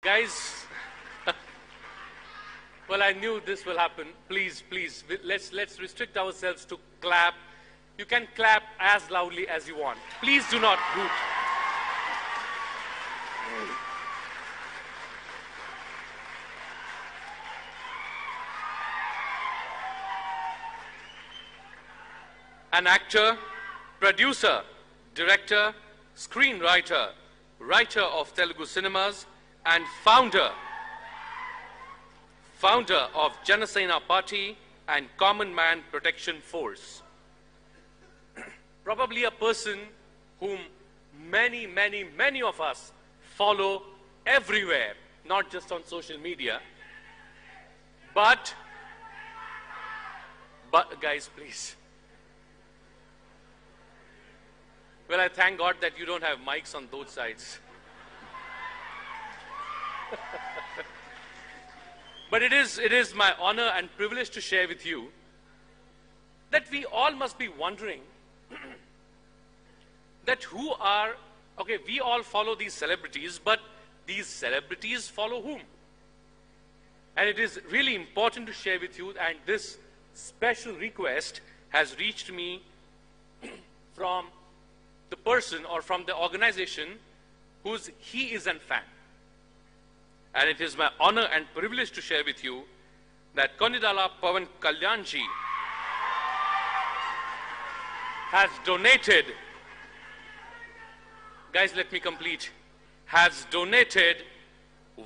Guys, well, I knew this will happen. Please, let's restrict ourselves to clap. You can clap as loudly as you want. Please do not hoot. An actor, producer, director, screenwriter, writer of Telugu cinemas, and founder of JanaSena Party and Common Man Protection Force. Probably a person whom many of us follow everywhere, not just on social media. But guys, please. Well, I thank God that you don't have mics on both sides. But it is my honor and privilege to share with you that we all must be wondering that we all follow these celebrities, but these celebrities follow whom? And it is really important to share with you, and this special request has reached me from the person or from the organization whose he is a fan. And it is my honor and privilege to share with you that Konidala Pawan Kalyan ji has donated, guys, let me complete, has donated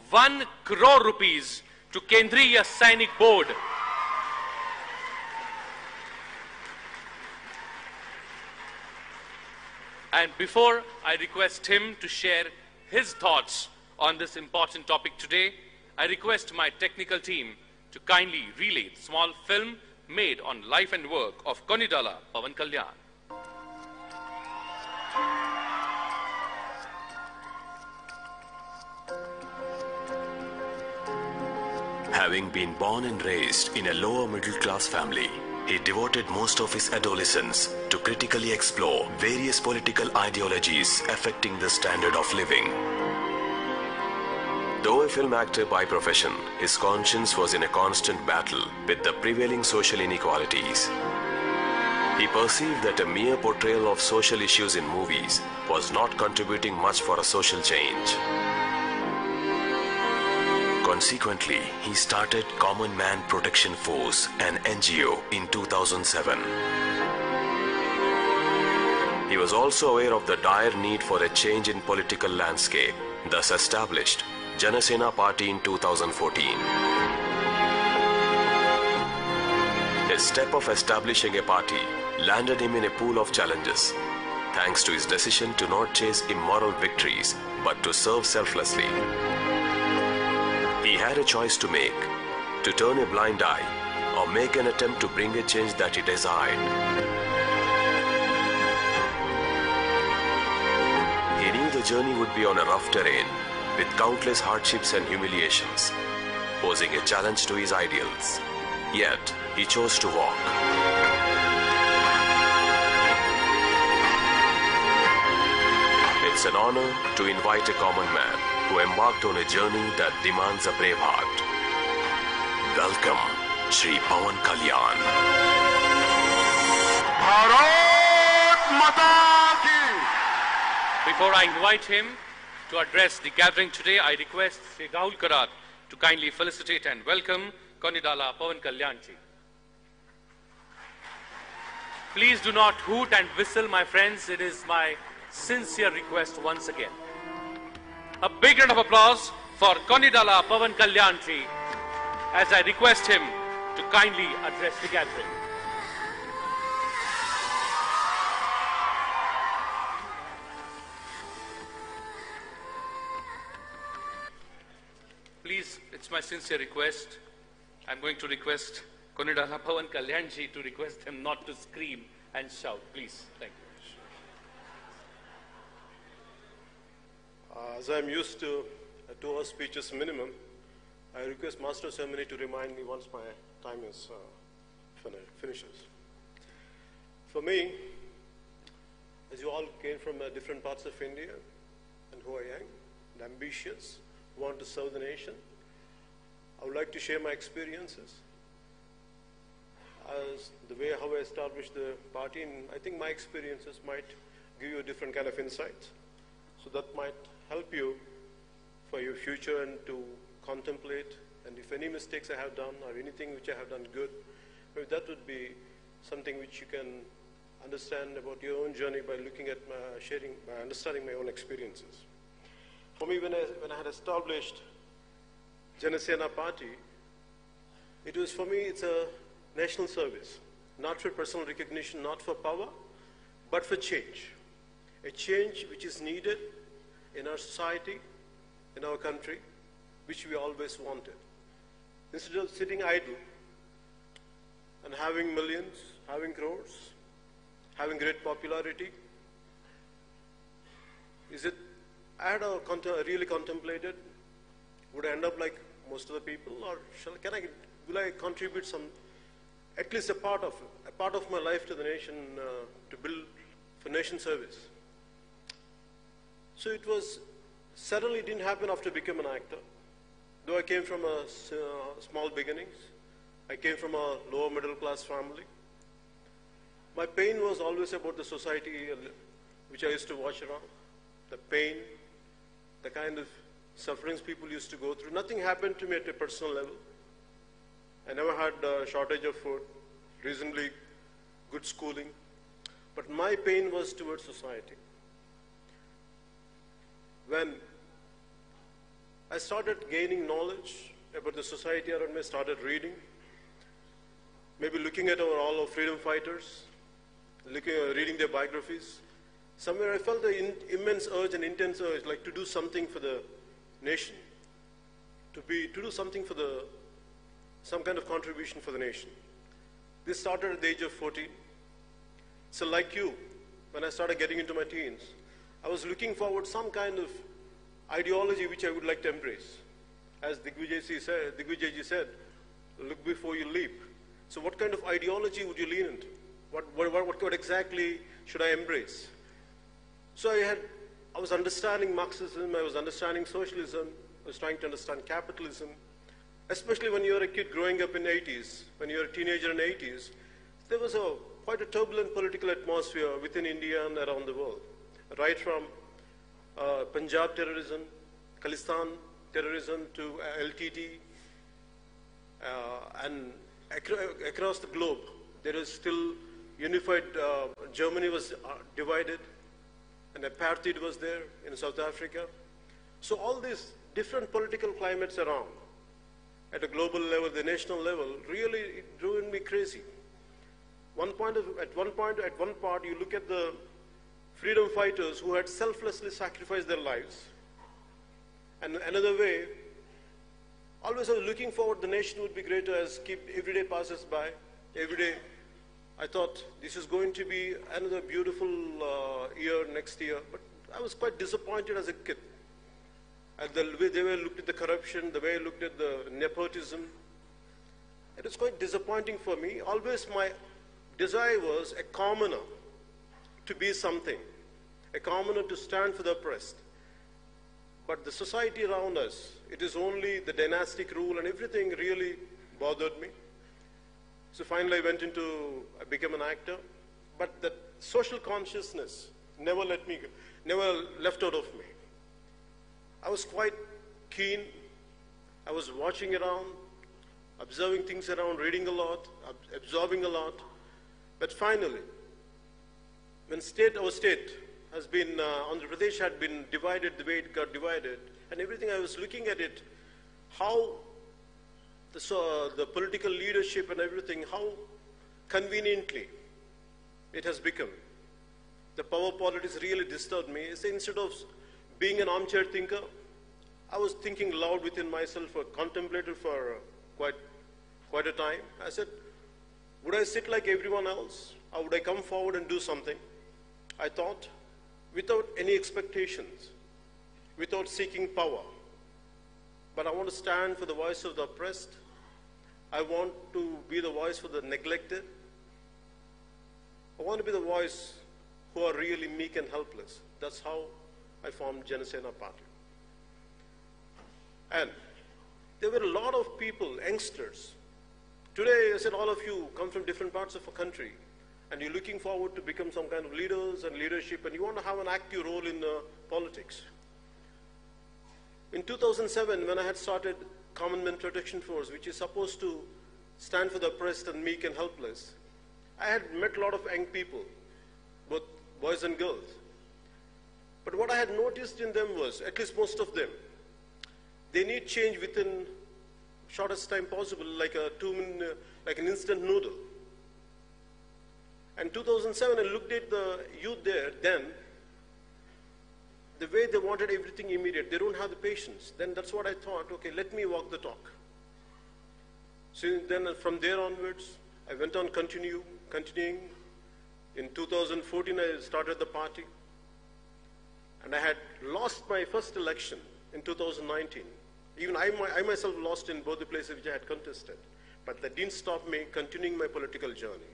1 crore rupees to Kendriya Sainik Board. And before I request him to share his thoughts on this important topic today, I request my technical team to kindly relay the small film made on life and work of Konidala Pawan Kalyan. Having been born and raised in a lower middle class family, he devoted most of his adolescence to critically explore various political ideologies affecting the standard of living. Though a film actor by profession, his conscience was in a constant battle with the prevailing social inequalities. He perceived that a mere portrayal of social issues in movies was not contributing much for a social change. Consequently, he started Common Man Protection Force, an NGO, in 2007. He was also aware of the dire need for a change in political landscape, thus established JanaSena Party in 2014. His step of establishing a party landed him in a pool of challenges, thanks to his decision to not chase immoral victories, but to serve selflessly. He had a choice to make, to turn a blind eye or make an attempt to bring a change that he desired. He knew the journey would be on a rough terrain, with countless hardships and humiliations, posing a challenge to his ideals. Yet, he chose to walk. It's an honor to invite a common man who embarked on a journey that demands a brave heart. Welcome, Shri Pawan Kalyan. Bharat Mata ki! Before I invite him to address the gathering today, I request Sri Rahul Karat to kindly felicitate and welcome Konidala Pawan Kalyan ji. Please do not hoot and whistle, my friends. It is my sincere request once again. A big round of applause for Konidala Pawan Kalyan ji as I request him to kindly address the gathering. Please, it's my sincere request. I'm going to request Konidala Pawan Kalyan ji to request them not to scream and shout. Please, thank you. As I'm used to 2-hour speeches minimum, I request Master of Ceremony to remind me once my time is finishes. For me, as you all came from different parts of India, and who I am, ambitious, want to serve the nation. I would like to share my experiences as the way how I established the party, and I think my experiences might give you a different kind of insight. So that might help you for your future and to contemplate. And if any mistakes I have done or anything which I have done good, maybe that would be something which you can understand about your own journey by looking at by understanding my own experiences. For me, when I had established JanaSena party, it was for me, it's a national service, not for personal recognition, not for power, but for change. A change which is needed in our society, in our country, which we always wanted. Instead of sitting idle and having millions, having crores, having great popularity, I had really contemplated, would I end up like most of the people, or will I contribute at least a part of my life to the nation, to build for nation service? So it suddenly didn't happen after becoming an actor. Though I came from small beginnings, I came from a lower middle class family. My pain was always about the society which I used to watch around. The pain, the kind of sufferings people used to go through. Nothing happened to me at a personal level. I never had a shortage of food, reasonably good schooling. But my pain was towards society. When I started gaining knowledge about the society around me, I started reading, maybe looking at all our freedom fighters, reading their biographies. Somewhere I felt an immense urge and intense urge, like to do something for the nation, to do something for some kind of contribution for the nation. This started at the age of 14. So like you, when I started getting into my teens, I was looking forward some kind of ideology which I would like to embrace. As Digvijayji said, look before you leap. So what kind of ideology would you lean into? What exactly should I embrace? So I was understanding Marxism, I was understanding socialism, I was trying to understand capitalism, especially when you're a kid growing up in the 80s, when you're a teenager in the 80s, there was quite a turbulent political atmosphere within India and around the world, right from Punjab terrorism, Khalistan terrorism to LTT, and across the globe, there is still unified, Germany was divided, and apartheid was there in South Africa. So all these different political climates around, at a global level, the national level, really it drove me crazy. At one part, you look at the freedom fighters who had selflessly sacrificed their lives. And another way, always I was looking forward, the nation would be greater as every day passes by. Every day, I thought this is going to be another beautiful year next year. But I was quite disappointed as a kid. At the way they looked at the corruption, the way I looked at the nepotism. It was quite disappointing for me. Always my desire was a commoner to be something, a commoner to stand for the oppressed. But the society around us, it is only the dynastic rule, and everything really bothered me. So finally I became an actor, but the social consciousness never left out of me. I was quite keen. I was watching around, observing things around, reading a lot, absorbing a lot. But finally, when our state has been, Andhra Pradesh had been divided the way it got divided, and everything, I was looking at it, how the political leadership and everything, how conveniently it has become. The power politics really disturbed me. So instead of being an armchair thinker, I was thinking loud within myself, or contemplated for quite a time. I said, would I sit like everyone else, or would I come forward and do something? I thought, without any expectations, without seeking power. But I want to stand for the voice of the oppressed. I want to be the voice for the neglected. I want to be the voice who are really meek and helpless. That's how I formed JanaSena party. And there were a lot of people, youngsters. Today, I said, all of you come from different parts of a country, and you're looking forward to become some kind of leaders and leadership, and you want to have an active role in politics. In 2007, when I had started Common Man Protection Force, which is supposed to stand for the oppressed and meek and helpless, I had met a lot of young people, both boys and girls. But what I had noticed in them was, at least most of them, they need change within shortest time possible, like like an instant noodle. And 2007, I looked at the youth there then, the way they wanted everything immediate. They don't have the patience. Then that's what I thought, okay, let me walk the talk. So then from there onwards, I went on continuing. In 2014, I started the party. And I had lost my first election in 2019. Even I myself lost in both the places which I had contested. But that didn't stop me continuing my political journey.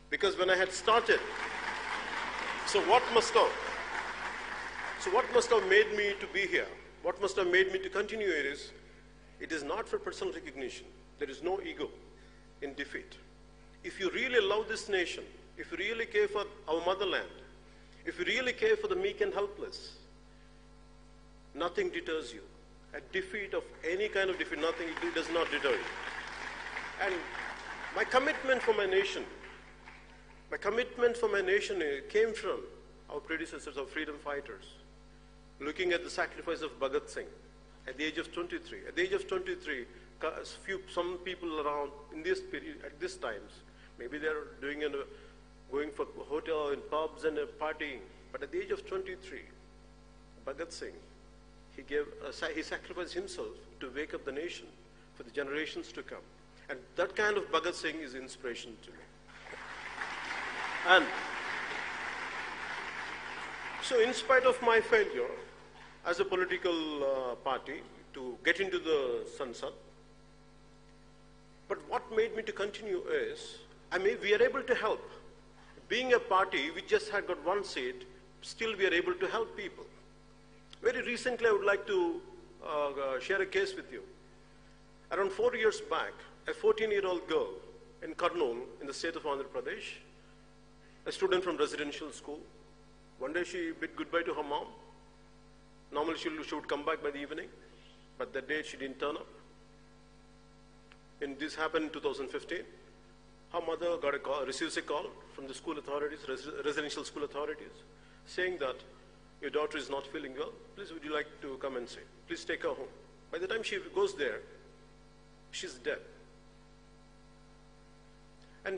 Because when I had started, so what must have made me to be here? What must have made me to continue it is not for personal recognition. There is no ego in defeat. If you really love this nation, if you really care for our motherland, if you really care for the meek and helpless, nothing deters you. A defeat of any kind of defeat, nothing, it does not deter you. And my commitment for my nation came from our predecessors, our freedom fighters, looking at the sacrifice of Bhagat Singh at the age of 23. At the age of 23, some people around in this period, at this times, maybe they're going for hotel and pubs and partying. But at the age of 23, Bhagat Singh, he sacrificed himself to wake up the nation for the generations to come. And that kind of Bhagat Singh is inspiration to me. And so in spite of my failure as a political party to get into the Sansad, but what made me to continue is, we are able to help. Being a party, we just had got one seat, still we are able to help people. Very recently, I would like to share a case with you. Around 4 years back, a 14-year-old girl in Kurnool, in the state of Andhra Pradesh, a student from residential school. One day she bid goodbye to her mom. Normally she would come back by the evening, but that day she didn't turn up. And this happened in 2015. Her mother receives a call from the school authorities, residential school authorities, saying that your daughter is not feeling well. Please, would you like to come and see? Please take her home. By the time she goes there, she's dead. And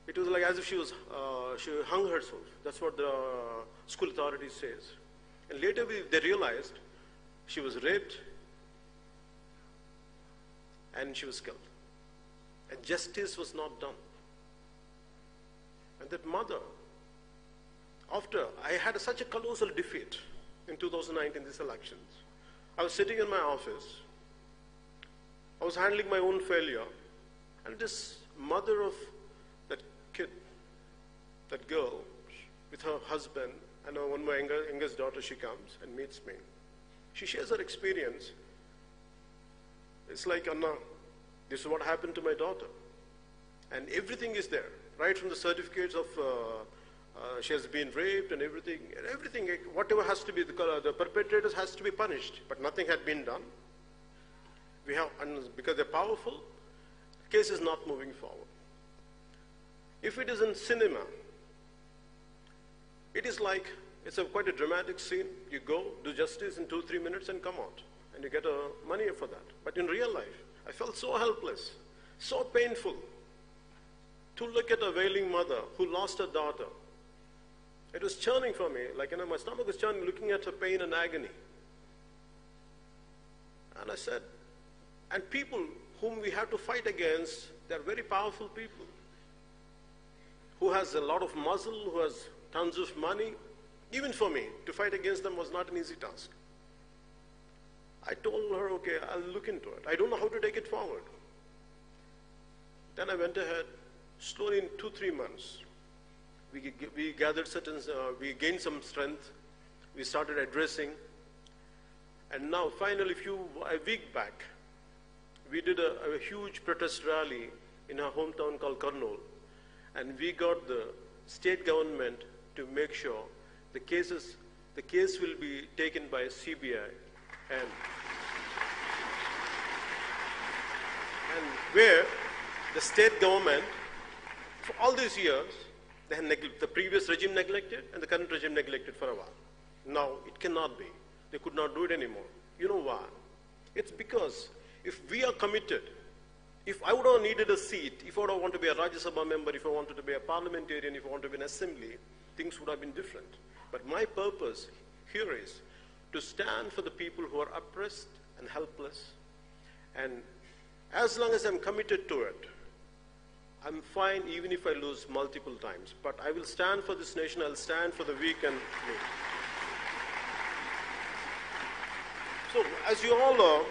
it was like as if she hung herself. That's what the school authorities says. And later they realized she was raped and she was killed. And justice was not done. And that mother, after I had such a colossal defeat in 2019, these elections, I was sitting in my office. I was handling my own failure. And this mother of that kid, that girl, with her husband, and one of my youngest daughter, she comes and meets me. She shares her experience. It's like, Anna, this is what happened to my daughter. And everything is there, right from the certificates of she has been raped and everything, whatever has to be, the perpetrators has to be punished, but nothing had been done. And because they're powerful, the case is not moving forward. If it is in cinema, it is like, it's quite a dramatic scene. You go, do justice in 2-3 minutes and come out. And you get money for that. But in real life, I felt so helpless, so painful to look at a wailing mother who lost her daughter. It was churning for me, like, my stomach was churning, looking at her pain and agony. And I said, and people whom we have to fight against, they're very powerful people, who has a lot of muscle, who has tons of money. Even for me, to fight against them was not an easy task. I told her, okay, I'll look into it. I don't know how to take it forward. Then I went ahead, slowly in 2-3 months, we gathered we gained some strength, we started addressing, And now, finally, a week back, we did a huge protest rally in our hometown called Kurnool, and we got the state government to make sure the case will be taken by CBI, and where the state government, for all these years, the previous regime neglected and the current regime neglected for a while. Now, it cannot be. They could not do it anymore. You know why? It's because if we are committed, if I would have needed a seat, if I would have wanted to be a Rajya Sabha member, if I wanted to be a parliamentarian, if I wanted to be an assembly, things would have been different. But my purpose here is to stand for the people who are oppressed and helpless. And as long as I'm committed to it, I'm fine even if I lose multiple times. But I will stand for this nation, I'll stand for the weak and weak. So, as you all are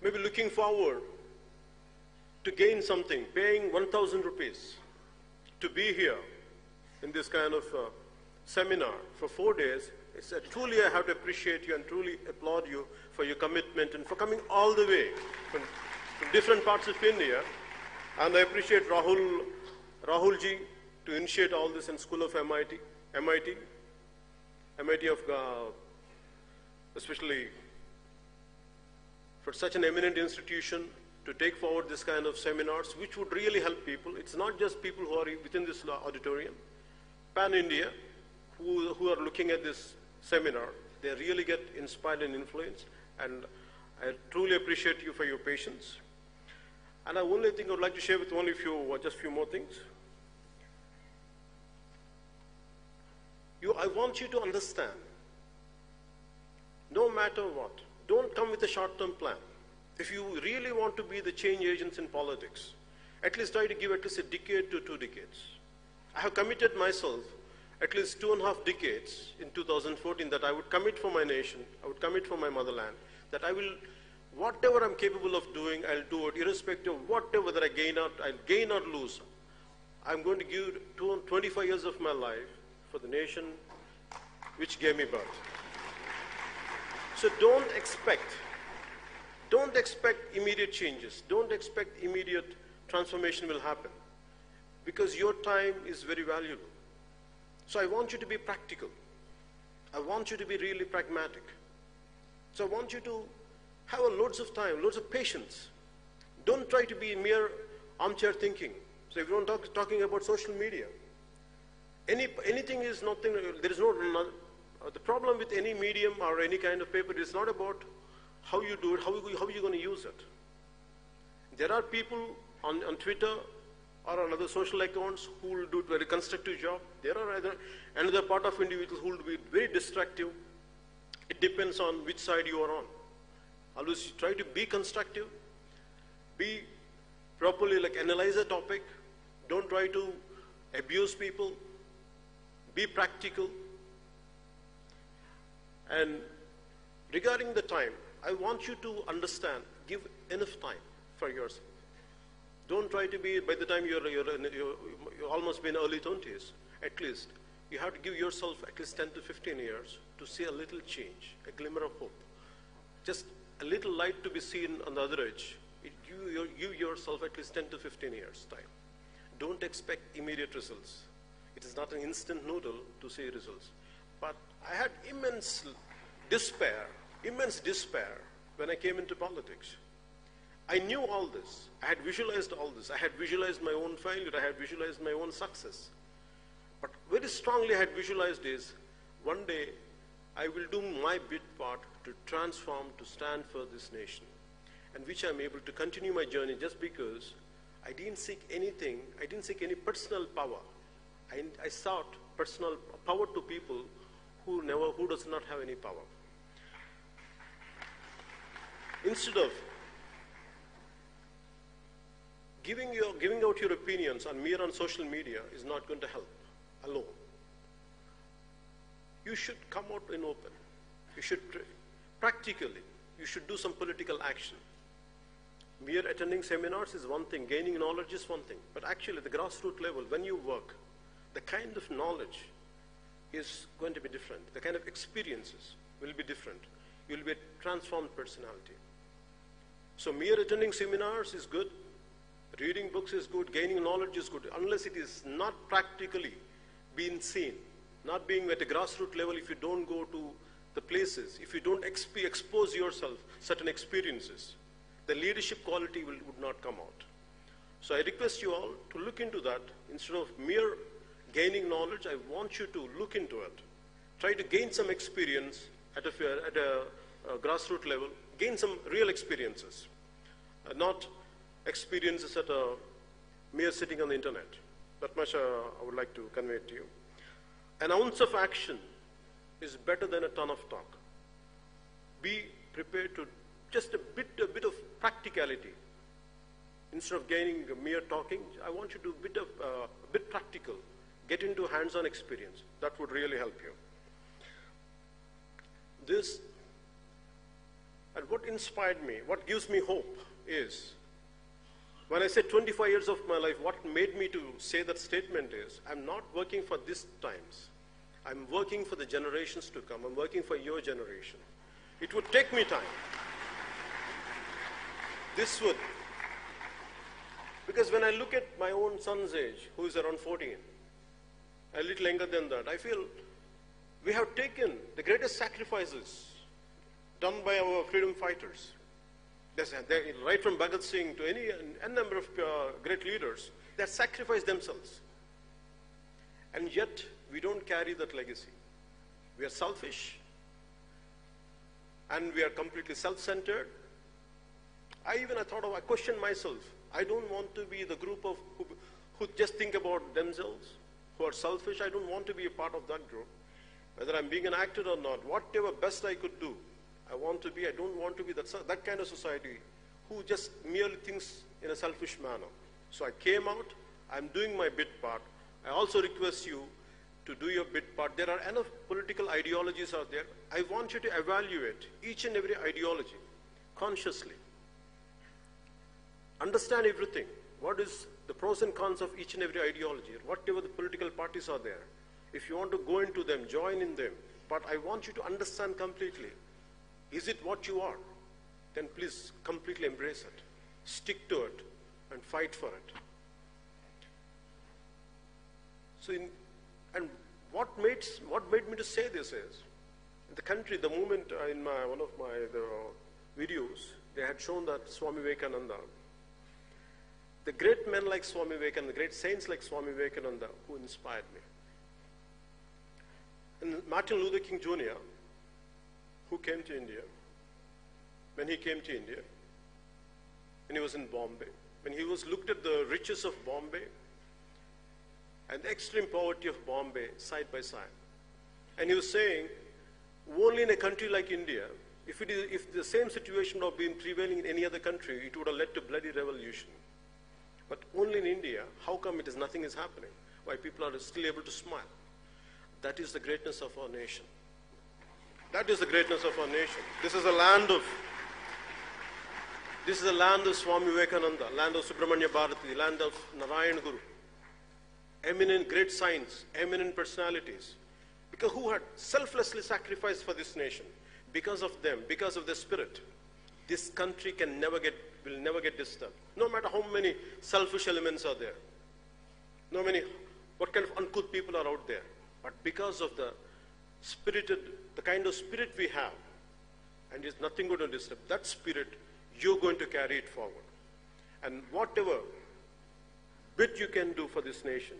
maybe looking forward to gain something, paying 1,000 rupees to be here in this kind of seminar for 4 days, truly I have to appreciate you and truly applaud you for your commitment and for coming all the way from different parts of India. And I appreciate Rahulji to initiate all this in School of MIT of especially for such an eminent institution to take forward this kind of seminars, which would really help people. It's not just people who are within this auditorium, pan-India, who are looking at this seminar. They really get inspired and influenced, and I truly appreciate you for your patience. And the only thing I would like to share with only just few more things. I want you to understand, no matter what, don't come with a short-term plan. If you really want to be the change agents in politics, at least try to give at least a decade to 2 decades. I have committed myself at least 2.5 decades in 2014 that I would commit for my nation, I would commit for my motherland, that I will, whatever I'm capable of doing, I'll do it, irrespective of whatever that I'll gain or lose. I'm going to give 25 years of my life for the nation which gave me birth. So don't expect immediate changes. Don't expect immediate transformation will happen, because your time is very valuable. So I want you to be practical. I want you to be really pragmatic. So I want you to have loads of time, loads of patience. Don't try to be mere armchair thinking. So if you're talking about social media, anything is nothing, there is no, the problem with any medium or any kind of paper is not about how you do it, how are you going to use it. There are people on Twitter or on other social accounts who will do a very constructive job. There are another part of individuals who will be very destructive. It depends on which side you are on. Always try to be constructive, be properly, analyze a topic. Don't try to abuse people. Be practical. And regarding the time, I want you to understand, give enough time for yourself. Don't try to be, by the time you're almost been early 20s, at least, you have to give yourself at least 10 to 15 years to see a little change, a glimmer of hope. Just a little light to be seen on the other edge. Give yourself at least 10 to 15 years time. Don't expect immediate results. It is not an instant noodle to see results. But I had immense despair when I came into politics. I knew all this. I had visualized all this. I had visualized my own failure. I had visualized my own success. But very strongly I had visualized is, one day I will do my bit part to transform, to stand for this nation, and which I'm able to continue my journey just because I didn't seek anything, I didn't seek any personal power. I sought personal power to people who does not have any power. Instead of giving out your opinions on social media is not going to help alone. You should come out in open. You should practically, you should do some political action. Mere attending seminars is one thing, gaining knowledge is one thing, but actually at the grassroots level, when you work, the kind of knowledge is going to be different. The kind of experiences will be different. you'll be a transformed personality. So mere attending seminars is good, reading books is good, gaining knowledge is good, unless it is not practically being seen, not being at a grassroots level. If you don't go to the places, if you don't expose yourself certain experiences, the leadership quality would not come out. So I request you all to look into that. Instead of mere gaining knowledge, I want you to look into it. Try to gain some experience at a grassroots level, gain some real experiences, not experiences at a mere sitting on the internet. That much I would like to convey to you. An ounce of action is better than a ton of talk. Be prepared to just a bit of practicality. Instead of gaining mere talking, I want you to be a bit practical. Get into hands-on experience. That would really help you. This, and what inspired me, what gives me hope is, when I said 25 years of my life, what made me to say that statement is, I'm not working for these times. I'm working for the generations to come. I'm working for your generation. It would take me time. This would. Because when I look at my own son's age, who is around 14, a little younger than that, I feel we have taken the greatest sacrifices done by our freedom fighters. Right from Bhagat Singh to a number of great leaders, they sacrificed themselves. And yet, we don't carry that legacy. We are selfish, and we are completely self-centered. I questioned myself. I don't want to be the group of who just think about themselves, who are selfish. I don't want to be a part of that group. Whether I'm being an actor or not, whatever best I could do, I don't want to be that kind of society who just merely thinks in a selfish manner. So I came out, I'm doing my bit part. I also request you to do your bit part. There are enough political ideologies out there. I want you to evaluate each and every ideology consciously. Understand everything. What is the pros and cons of each and every ideology? Whatever the political parties are there. If you want to go into them, join in them. But I want you to understand completely. Is it what you are? Then please completely embrace it. Stick to it and fight for it. So, what made me to say this is, in the country, the moment in one of my videos, they had shown that Swami Vivekananda, the great men like Swami Vivekananda, the great saints like Swami Vivekananda, who inspired me. And Martin Luther King Jr., who came to India, when he came to India, when he was in Bombay, when he was looked at the riches of Bombay and the extreme poverty of Bombay side by side. And he was saying, only in a country like India, if the same situation would have been prevailing in any other country, it would have led to bloody revolution. But only in India, how come nothing is happening? Why people are still able to smile? That is the greatness of our nation. That is the greatness of our nation. This is a land of Swami Vivekananda, land of Subramanya Bharati, land of Narayan Guru. Eminent great saints, eminent personalities, because who had selflessly sacrificed for this nation. Because of them, because of their spirit, this country will never get disturbed. No matter how many selfish elements are there, what kind of uncouth people are out there, but because of the kind of spirit we have, and there's nothing going to disturb that spirit, you're going to carry it forward. And whatever bit you can do for this nation,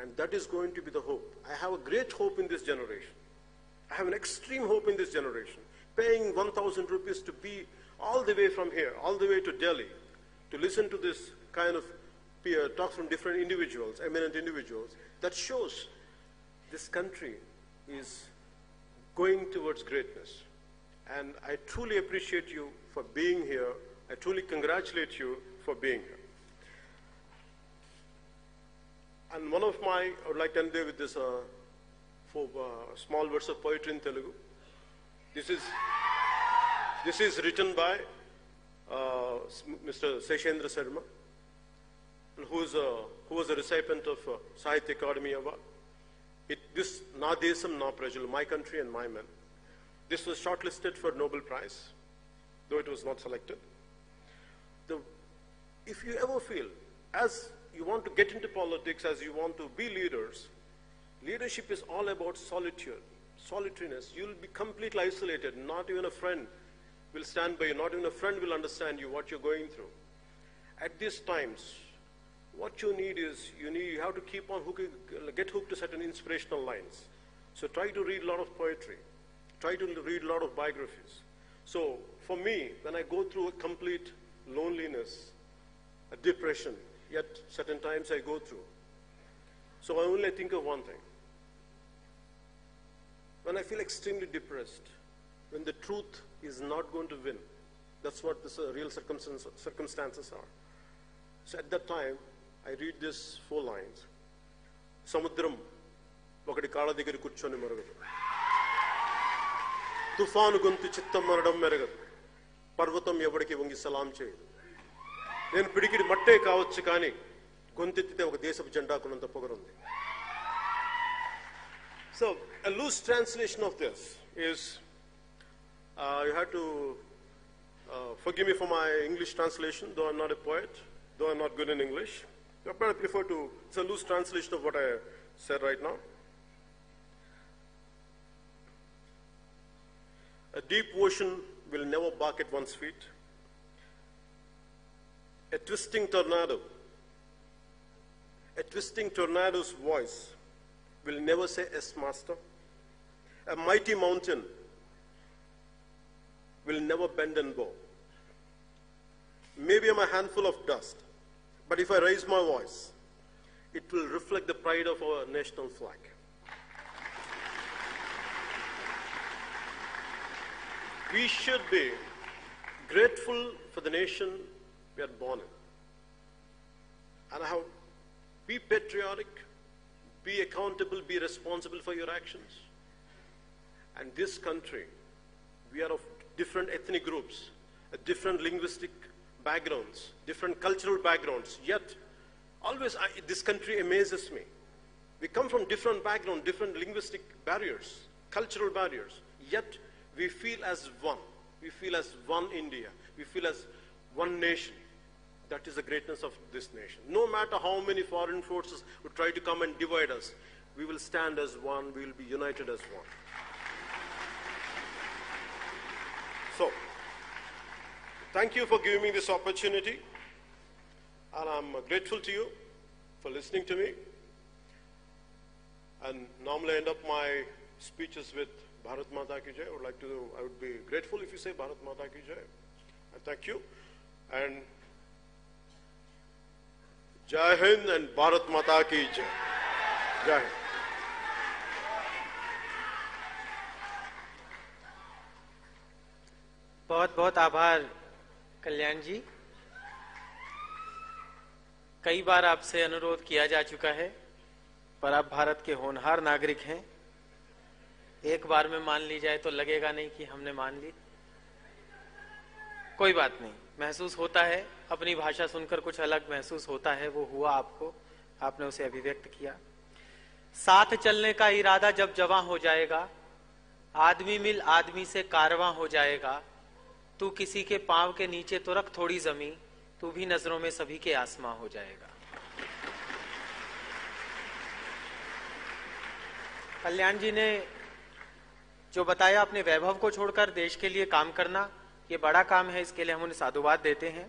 and that is going to be the hope. I have a great hope in this generation. I have an extreme hope in this generation. Paying 1,000 rupees to be all the way from here, all the way to Delhi, to listen to this kind of talks from different individuals, eminent individuals, that shows this country is going towards greatness. And I truly appreciate you for being here. I truly congratulate you for being here. And I would like to end there with this small verse of poetry in Telugu. This is written by Mr. Seshendra Sharma, who was a recipient of Sahitya Academy Award. This Na Desam Na Prajalu, my country and my men. This was shortlisted for Nobel Prize, though it was not selected. If you ever feel, as you want to get into politics, as you want to be leaders, leadership is all about solitude, solitariness. You'll be completely isolated. Not even a friend will stand by you. Not even a friend will understand you, what you're going through. At these times, what you need is, you have to keep on get hooked to certain inspirational lines. So try to read a lot of poetry. Try to read a lot of biographies. So for me, when I go through a complete loneliness, a depression, yet certain times I go through. So I only think of one thing. When I feel extremely depressed, when the truth is not going to win, that's what the real circumstances are. So at that time, I read these 4 lines. Samudram ఒకటి కాళ్ళ దగ్గర కూర్చొని మరగదు, తుఫాను గొంతు చిత్తం మరడం మెరగదు, పర్వతం ఎవడికి వంగి సలాం చేయదు, నేను పిడికిడి మట్టే కావచ్చు కానీ గొంతెత్తితే ఒక దేశపు జెండాకున్నంత పొగరుంది. So a loose translation of this is, you have to forgive me for my English translation, though I'm not a poet, though I'm not good in English. But I prefer to, it's a loose translation of what I said right now. A deep ocean will never bark at one's feet. A twisting tornado's voice will never say, "Yes, master." A mighty mountain will never bend and bow. Maybe I'm a handful of dust, but if I raise my voice, it will reflect the pride of our national flag. We should be grateful for the nation we are born in. And how be patriotic, be accountable, be responsible for your actions. And this country, we are of different ethnic groups, different linguistic backgrounds, different cultural backgrounds, yet always this country amazes me. We come from different backgrounds, different linguistic barriers, cultural barriers, yet we feel as one. We feel as one India. We feel as one nation. That is the greatness of this nation. No matter how many foreign forces would try to come and divide us, we will stand as one, we will be united as one. So, thank you for giving me this opportunity, and I'm grateful to you for listening to me. And normally I end up my speeches with Bharat Mata Ki Jai. I would be grateful if you say Bharat Mata Ki Jai. I thank you. And Jai Hind and Bharat Mata Ki Jai. Jai Hind. बहुत बहुत आभार कल्याण जी। कई बार आपसे अनुरोध किया जा चुका है, पर आप भारत के होनहार नागरिक हैं। एक बार में मान ली जाए तो लगेगा नहीं कि हमने मान ली। कोई बात नहीं, महसूस होता है, अपनी भाषा सुनकर कुछ अलग महसूस होता है, वो हुआ आपको, आपने उसे अभिव्यक्त किया। साथ चलने का इरादा जब जवां हो जाएगा, आदमी मिल आदमी से कारवां हो जाएगा। तू किसी के पांव के नीचे तो रख थोड़ी जमीन, तू भी नजरों में सभी के आसमां हो जाएगा। कल्याण जी ने जो बताया, अपने वैभव को छोड़कर देश के लिए काम करना, ये बड़ा काम है, इसके लिए हम उन्हें साधुवाद देते हैं।